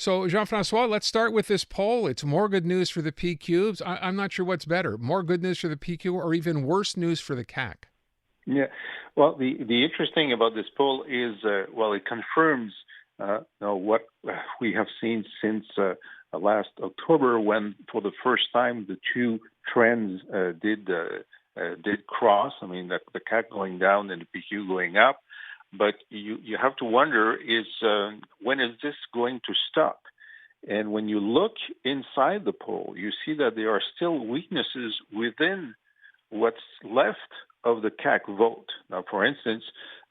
So, Jean-François, let's start with this poll. It's more good news for the PQs. I'm not sure what's better, more good news for the PQ or even worse news for the CAQ. Yeah. Well, the interesting about this poll is, it confirms what we have seen since last October, when for the first time the two trends did cross. I mean, the CAC going down and the PQ going up. But you have to wonder when is this going to stop? And when you look inside the poll, you see that there are still weaknesses within what's left of the CAQ vote. Now, for instance,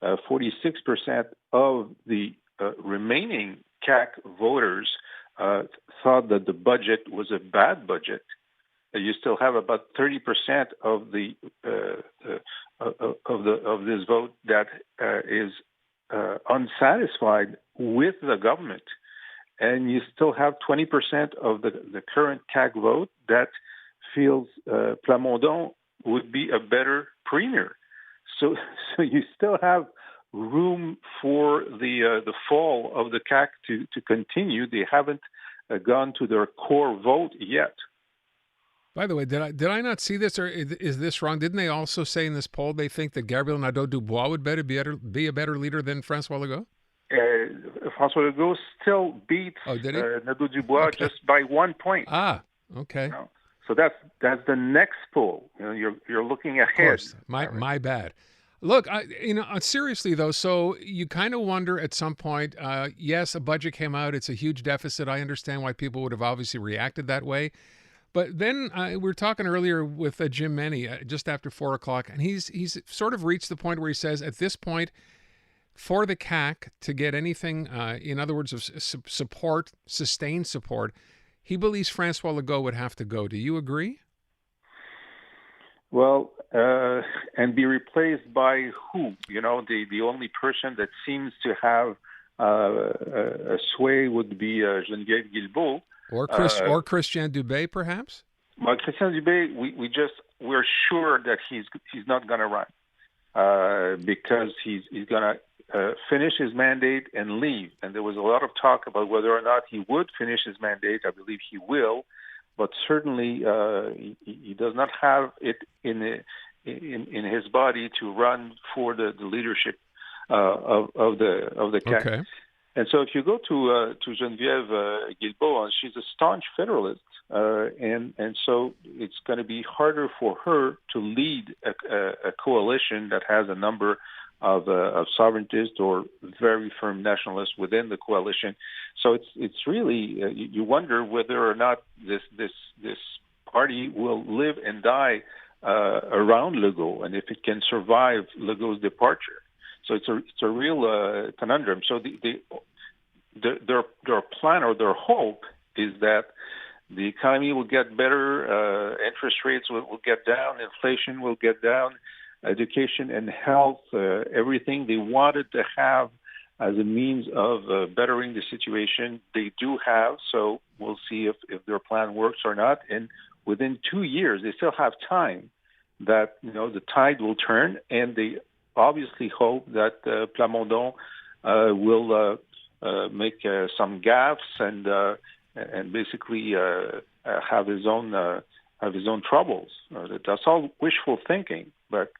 46% of the remaining CAQ voters thought that the budget was a bad budget. You still have about 30% of the of this vote that is unsatisfied with the government, and you still have 20% of the current CAQ vote that feels Plamondon would be a better premier. So you still have room for the fall of the CAQ to continue. They haven't gone to their core vote yet. By the way, did I not see this, or is this wrong? Didn't they also say in this poll they think that Gabriel Nadeau-Dubois would be a better leader than François Legault? François Legault still beats Nadeau-Dubois just by 1 point. Ah, okay. So that's the next poll. You're looking ahead. Of course, my bad. Look, seriously though, so you kind of wonder at some point. Yes, a budget came out; it's a huge deficit. I understand why people would have obviously reacted that way. But then we were talking earlier with Jim Meny just after 4 o'clock, and he's sort of reached the point where he says at this point, for the CAQ to get anything, in other words, of support, sustained support, he believes François Legault would have to go. Do you agree? Well, and be replaced by who? The only person that seems to have a sway would be Geneviève Guilbeault. Or Christian Dubé, perhaps? Well, Christian Dubé, we're sure that he's not going to run because he's going to finish his mandate and leave. And there was a lot of talk about whether or not he would finish his mandate. I believe he will, but certainly he does not have it in his body to run for the leadership of the CAQ. Okay. And so if you go to Geneviève Guilbeault, she's a staunch federalist, and so it's going to be harder for her to lead a coalition that has a number of sovereigntists or very firm nationalists within the coalition. So it's really you wonder whether or not this party will live and die around Legault, and if it can survive Legault's departure. So it's a real conundrum. So their plan or their hope is that the economy will get better, interest rates will get down, inflation will get down, education and health, everything they wanted to have as a means of bettering the situation, they do have. So we'll see if their plan works or not. And within 2 years, they still have time that the tide will turn, and they obviously hope that Plamondon will make some gaffes and basically have his own troubles. That's all wishful thinking, but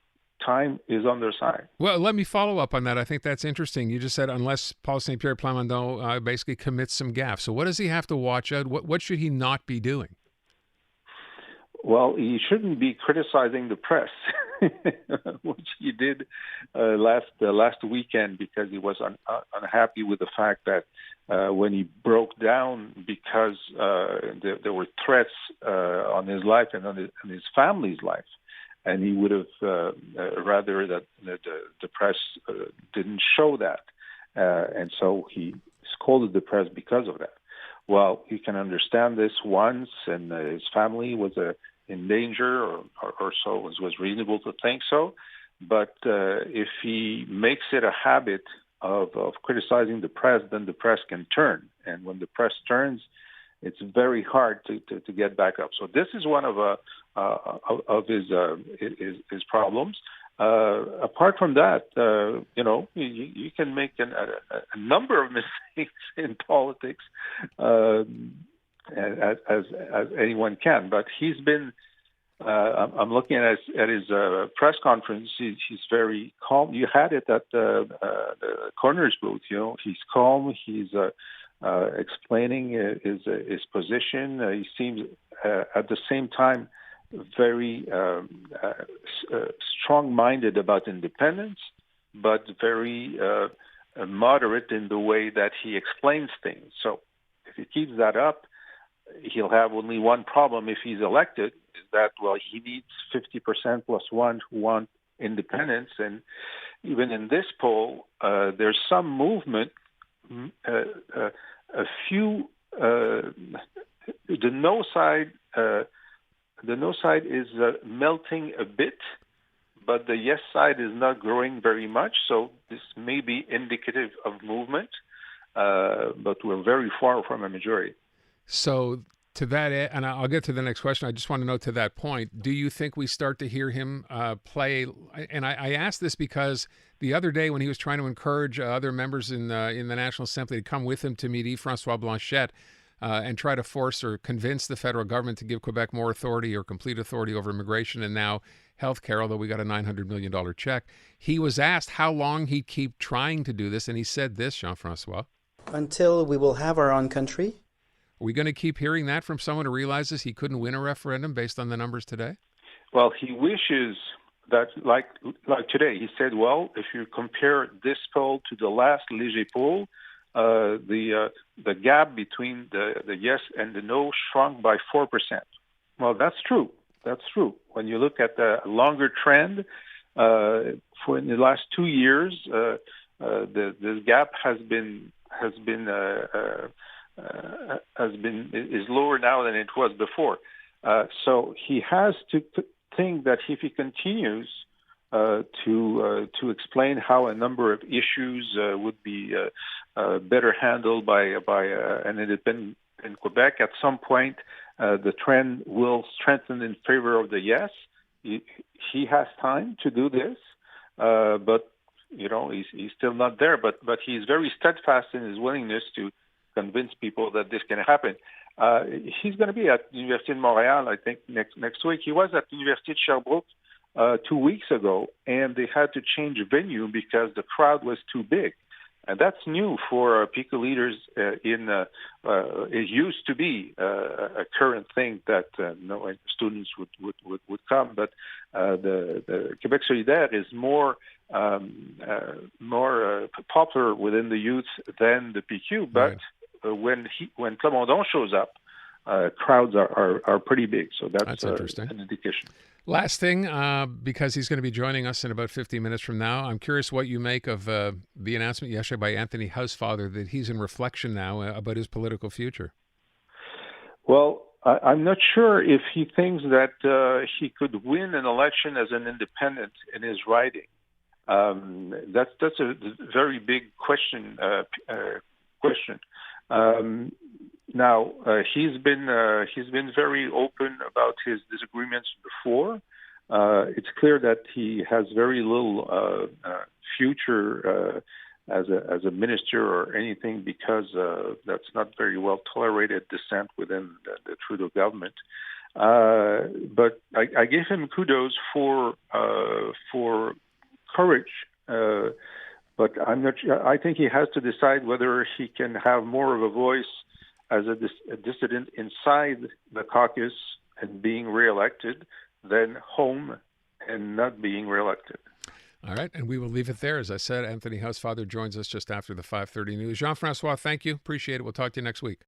time is on their side. Well, let me follow up on that. I think that's interesting. You just said unless Paul St. Pierre Plamondon basically commits some gaffes. So what does he have to watch out? What should he not be doing? Well, he shouldn't be criticizing the press, which he did last weekend, because he was unhappy with the fact that when he broke down because there were threats on his life and on his family's life, and he would have rather that the press didn't show that, and so he scolded the press because of that. Well, you can understand this once, and his family was in danger, or so was reasonable to think so. But if he makes it a habit of criticizing the press, then the press can turn. And when the press turns, it's very hard to get back up. So this is one of his problems. Apart from that, you can make a number of mistakes in politics, as anyone can. But he's been. I'm looking at his press conference. He's very calm. You had it at the coroner's booth. He's calm. He's explaining his position. He seems at the same time very strong-minded about independence, but very moderate in the way that he explains things. So if he keeps that up, he'll have only one problem if he's elected, is that, he needs 50% plus one who want independence. And even in this poll, there's some movement. A few, the no side is melting a bit, but the yes side is not growing very much. So this may be indicative of movement, but we're very far from a majority. So to that, and I'll get to the next question. I just want to know, to that point, do you think we start to hear him play? And I asked this because the other day when he was trying to encourage other members in the National Assembly to come with him to meet Yves-François Blanchet and try to force or convince the federal government to give Quebec more authority or complete authority over immigration and now healthcare, although we got a $900 million check, he was asked how long he'd keep trying to do this, and he said this, Jean-François. Until we will have our own country. Are we going to keep hearing that from someone who realizes he couldn't win a referendum based on the numbers today? Well, he wishes that, like today, he said, if you compare this poll to the last Lisée poll, the gap between the yes and the no shrunk by 4%. Well, that's true. That's true. When you look at the longer trend, for in the last 2 years, the gap is lower now than it was before. So he has to think that if he continues to explain how a number of issues would be better handled by an independent in Quebec, at some point the trend will strengthen in favor of the yes. He has time to do this, but he's still not there. But he's very steadfast in his willingness to convince people that this can happen. He's going to be at the Université de Montréal, I think, next week. He was at the Université de Sherbrooke 2 weeks ago, and they had to change venue because the crowd was too big. And that's new for PICO leaders. It used to be a current thing that no students would come, but the Québec solidaire is more popular within the youth than the PQ. But when Plamondon shows up, crowds are pretty big. So that's interesting. An indication. Last thing, because he's going to be joining us in about 50 minutes from now, I'm curious what you make of the announcement yesterday by Anthony Housefather that he's in reflection now about his political future. Well, I'm not sure if he thinks that he could win an election as an independent in his riding. That's a very big question. Now he's been very open about his disagreements before. It's clear that he has very little future as a minister or anything, because that's not very well tolerated dissent within the Trudeau government. But I give him kudos for courage. But I'm not sure. I think he has to decide whether he can have more of a voice as a dissident inside the caucus and being reelected than home and not being reelected. All right, and we will leave it there. As I said, Anthony Housefather joins us just after the 5:30 news. Jean-François, thank you. Appreciate it. We'll talk to you next week.